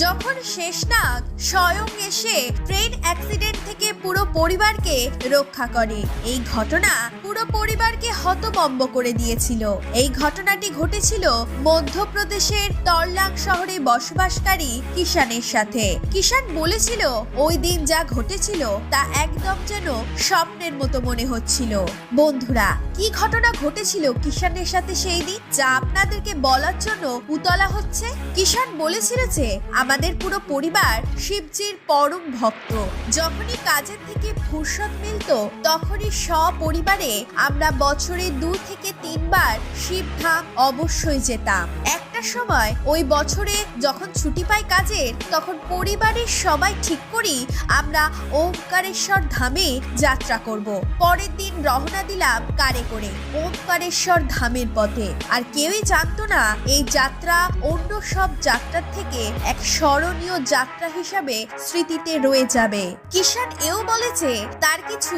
যখন শেষনাগ স্বয়ং এসে ট্রেন অ্যাক্সিডেন্ট থেকে পুরো পরিবারকে রক্ষা করে। এই ঘটনা পুরো পরিবারকে হতভম্ব করে দিয়েছিল। এই ঘটনাটি ঘটেছিল মধ্যপ্রদেশের তরলাং শহরে বসবাসকারী কিষানের সাথে। কিষান বলেছিল ওই দিন যা ঘটেছিল তা একদম যেন স্বপ্নের মতো মনে হচ্ছিল। বন্ধুরা, কি ঘটনা ঘটেছিল কিষানের সাথে সেই দিন, যা আপনাদেরকে বলার জন্য উতলা হচ্ছে। কিষান বলেছিল যে আমাদের পুরো পরিবার শিবজির পরম ভক্ত। যখনই কাজের থেকে ফুরসত মিলত তখনই সপরিবারে আমরা বছরে 2 থেকে 3 বার শিবধাম অবশ্যই যেতাম। একটা সময় ওই বছরে যখন ছুটি পাই কাজের, তখন পরিবারের সবাই ঠিক করি আমরা ওমকারেশ্বর ধামে যাত্রা করব। পরের দিন রওনা দিলাম কারে করে ওমকারেশ্বর ধামের পথে। আর কেউই জানতো না এই যাত্রা অন্য সব যাত্রার থেকে এক স্মরণীয় যাত্রা হিসাবে স্মৃতিতে রয়ে যাবে। কিষান এও বলেছে তার কিছু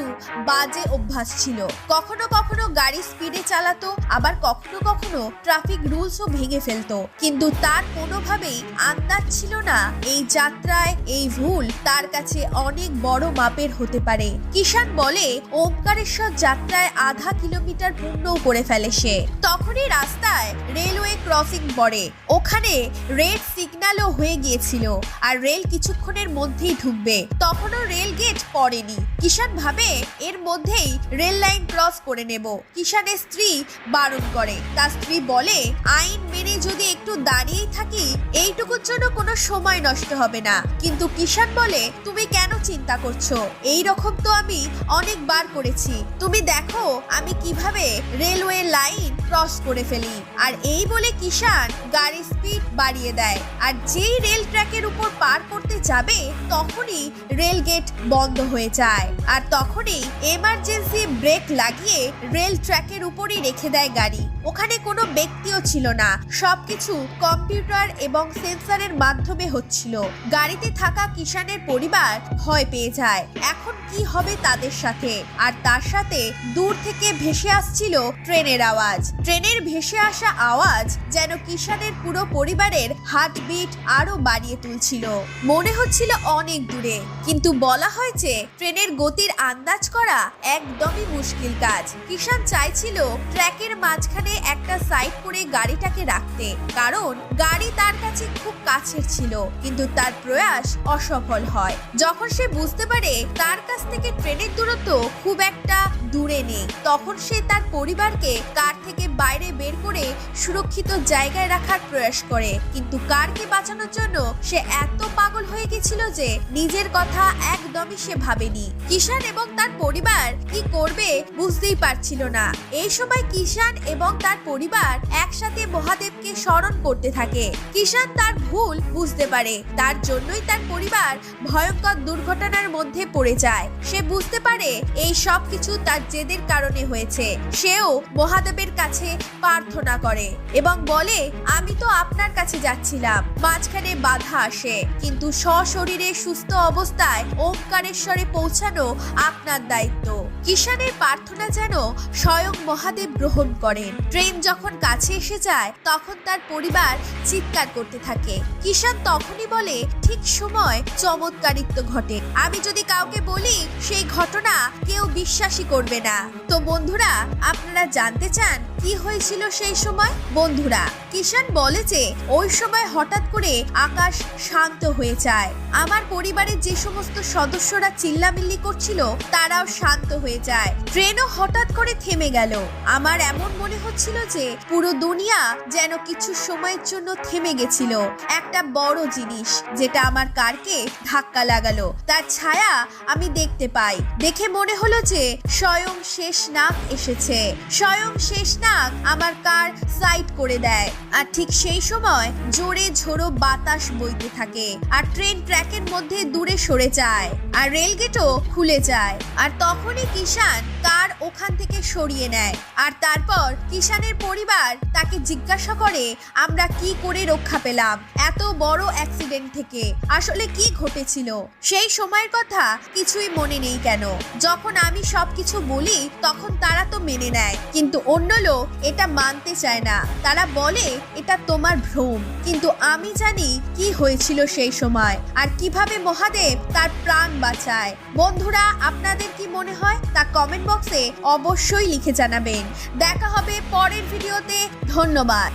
বাজে অভ্যাস ছিল। কখনো কখনো গাড়ি স্পিডে চালাতো, আবার কখনো কখনো ট্রাফিক রুলসও ভেঙে ফেলতো। কিন্তু তার কোনোভাবেই আন্দাজ ছিল না এই যাত্রায় এই ভুল তার কাছে অনেক বড় মাপের হতে পারে। কিষান বলে ওমকারেশ্বর যাত্রায় আধা কিলোমিটার পূর্ণ করে ফেলে সে। তখনই রাস্তায় রেলওয়ে ক্রসিং পড়ে। ওখানে রেড সিগন্যালও হয়ে গিয়েছিল আর রেল কিছুক্ষণের মধ্যেই ঢুকবে। তখনও রেল গেট পড়েনি। কিষান ভাবে এর মধ্যেই রেল লাইন ক্রস করে নেব। কিষানের স্ত্রী বারণ করে। তার স্ত্রী বলে আইন মেনে যদি একটু দাঁড়িয়েই থাকি এইটুকুর জন্য কোনো সময় নষ্ট হবে না। কিন্তু কিষান বলে তুমি কেন চিন্তা করছো, এই রকম তো আমি অনেকবার করেছি। তুমি দেখো আমি কিভাবে রেলওয়ে লাইন ক্রস করে ফেলি। আর এই বলে কিষান গাড়ির স্পিড বাড়িয়ে দেয়। আর যেই রেল ট্র্যাকের উপর পার করতে যাবে তখনই রেল গেট বন্ধ হয়ে যায়। আর তখনই এমার্জেন্সি ব্রেক লাগিয়ে রেল ট্র্যাকের উপরই রেখে দেয় গাড়ি। ওখানে কোনো ব্যক্তিও ছিল না, সবকিছু কম্পিউটার এবং সেন্সরের মাধ্যমে হচ্ছিল। গাড়িতে থাকা কিষানের পরিবার ভয় পেয়ে যায় এখন কি হবে তাদের সাথে। আর তার সাথে দূর থেকে ভেসে আসছিল ট্রেনের আওয়াজ। ট্রেনের ভেসে আসা আওয়াজ যেন কিষানের পুরো পরিবারের হার্টবিট আরো বাড়িয়ে তুলছিল। মনে হচ্ছিল অনেক দূরে, কিন্তু বলা হয়েছে ট্রেনের গতির আন্দাজ করা একদমই মুশকিল কাজ। কিষান চাইছিল ট্র্যাকের মাঝখানে একটা সাইড করে গাড়িটাকে রাখতে, কারণ গাড়ি তার কাছে খুব কাছের ছিল। কিন্তু তার প্রয়াস অসফল হয়। যখন সে বুঝতে পারে তার কাছ থেকে ট্রেনের দূরত্ব খুব একটা দূরে নেই, তখন সে তার পরিবারকে কার থেকে বাইরে বের করে সুরক্ষিত জায়গায় রাখার প্রয়াস করে। কিন্তু কারকে বাঁচানোর জন্য সে এত পাগল হয়ে গেছিল যে নিজের কথা একদমই সে ভাবেনি। কিষান এবং তার পরিবার কি করবে বুঝতেই পারছিল না। এই সময় কিষান এবং তার পরিবার একসাথে মহাদেবকে স্মরণ করতে থাকে। কিষান তার ভুল বুঝতে পারে, তার জন্যই তার পরিবার ভয়ঙ্কর দুর্ঘটনার মধ্যে পড়ে যায়। সে বুঝতে পারে এই সব কিছু তার জেদের কারণে হয়েছে। সেও মহাদেবের কাছে প্রার্থনা করে এবং বলে আমি তো আপনার কাছে যাচ্ছিলাম, মাঝখানে বাধা আসে, কিন্তু সশরীরে সুস্থ অবস্থায় ওমকারেশ্বরে পৌঁছানো আপনার দায়িত্ব। কিষানের প্রার্থনা যেন স্বয়ং মহাদেব গ্রহণ করেন। ট্রেন যখন কাছে এসে যায় তখন তার পরিবার চিৎকার করতে থাকে। কিষান তখনই বলে ঠিক সময় চমৎকারিত্ব ঘটে। আমি যদি কাউকে বলি সেই ঘটনা কেউ বিশ্বাসই করবে না। তো বন্ধুরা, আপনারা জানতে চান কি হয়েছিল সেই সময়? বন্ধুরা, কিষান বলে যে ওই সময় হঠাৎ করে আকাশ শান্ত হয়ে যায়। আমার পরিবারের যে সমস্ত সদস্যরা চিল্লামিল্লি করছিল তারাও শান্ত হয়ে যায়। ট্রেনও হঠাৎ করে থেমে গেল। আমার এমন মনে হচ্ছিল যে পুরো দুনিয়া যেন কিছু সময়ের জন্য থেমে গেছিল। একটা বড় জিনিস যেটা আমার কারকে ধাক্কা লাগালো তার ছায়া আমি দেখতে পাই। দেখে মনে হলো যে স্বয়ং শেষনাগ এসেছে। স্বয়ং শেষনাগ আমার কার সাইড করে দেয়। আর ঠিক সেই সময় জোরে ঝোড়ো বাতাস বইতে থাকে আর ট্রেন ট্র্যাকের মধ্যে দূরে সরে যায় আর রেলগেটও খুলে যায়। আর তখনই কিষান কার ওখান থেকে সরিয়ে নেয়। আর তারপর কিষানের পরিবার তাকে জিজ্ঞাসা করে আমরা কি করে রক্ষা পেলাম এত বড় অ্যাক্সিডেন্ট থেকে, আসলে কি ঘটেছিল? সেই সময়ের কথা কিছুই মনে নেই কেন। যখন আমি সবকিছু বলি তখন তারা তো মেনে নেয়, কিন্তু অন্য লোক এটা মানতে চায় না। তারা বলে এটা তোমার ভ্রম, কিন্তু আমি জানি কি হয়েছিল সেই সময় আর কিভাবে মহাদেব তার প্রাণ বাঁচায়। বন্ধুরা, আপনাদের কি মনে হয় তা কমেন্ট বক্সে অবশ্যই লিখে জানাবেন। দেখা হবে পরের ভিডিওতে। ধন্যবাদ।